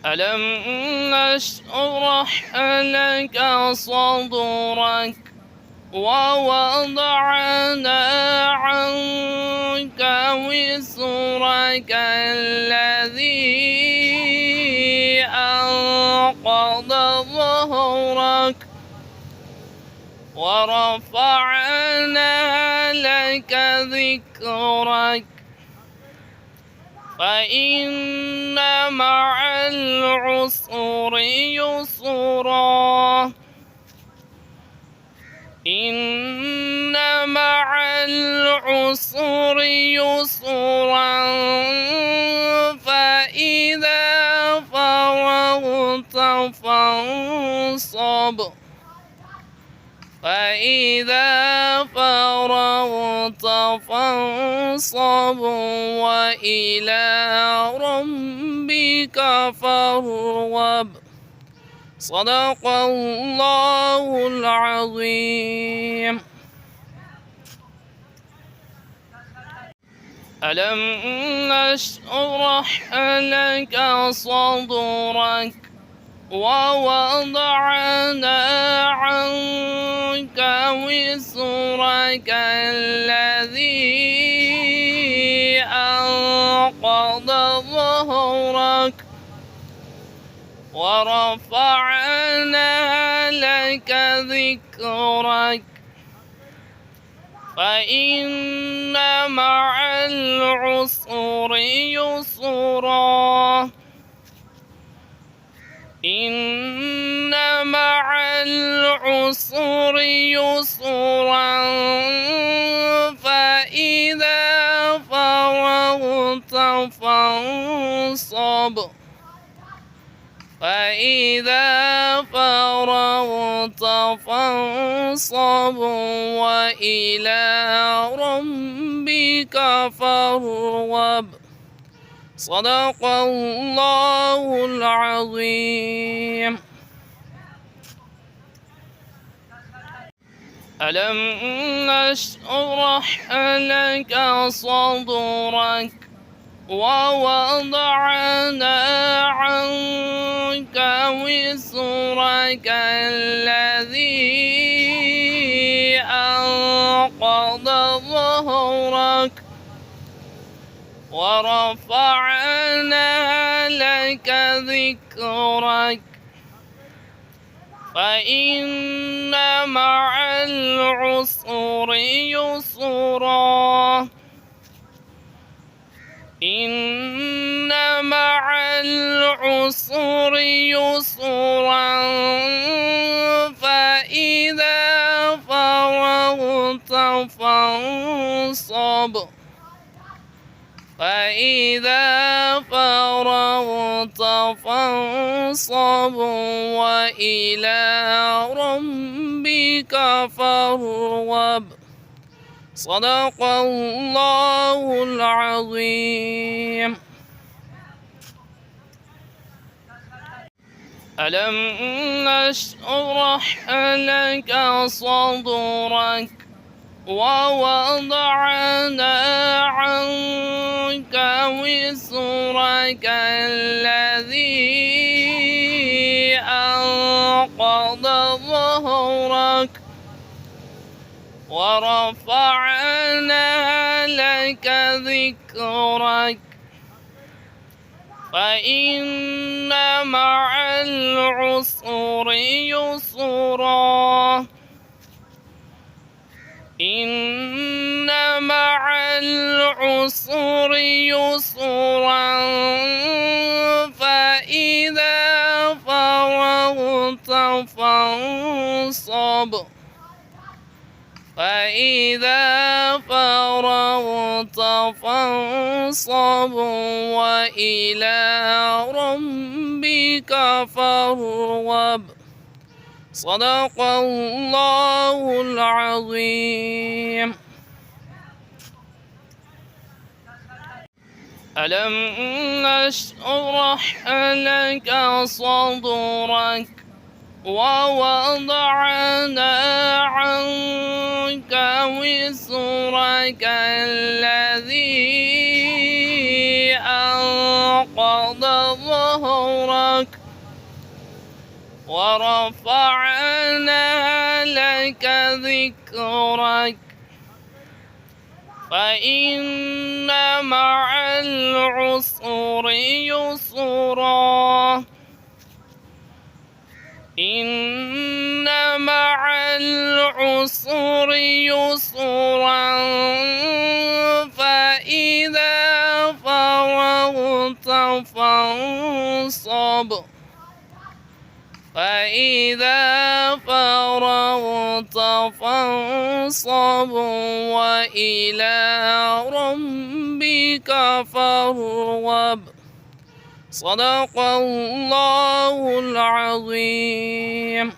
ألم نشرح لك صدرك ووضعنا عنك وزرك الذي أنقض ظهرك ورفعنا لك ذكرك فإن مع العسر يسرا إن مع العسر يسرا فإذا فرغت فانصب وإلى ربك فارغب. صدق الله العظيم. ألم نشرح لك صدرك ووضعنا عنك وزرك الذي أنقض ظهرك ورفعنا لك ذكرك فإن مع العسر يسرا إن مع العسر يسرا فإذا فرغت فانصب وإلى ربك فارغب. صدق الله العظيم. ألم نشرح لك صدرك ووضعنا عنك وزرك الذي أنقض ظهرك ورفعنا لك ذكرك فإن مع العسر يسرا إن مع العسر يسرا فإذا فرغت فانصب وإلى ربك فارغب. صدق الله العظيم. ألم نشرح لك صدرك ووضعنا عنك وزرك الذي أنقض ظهرك ورفعنا لك ذكرك فإن مع العسر يسرا إن مع العسر يسرا فإذا فرغت فانصب وإلى ربك فارغب. صدق الله العظيم. ألم نشرح لك صدرك ووضعنا عنك وزرك الذي أنقض ظهرك صدرك ورفعنا لك ذكرك فإن مع العسر يسرا إن مع العسر يسرا فإذا فرغت فانصب وإلى ربك فارغب صدق الله العظيم.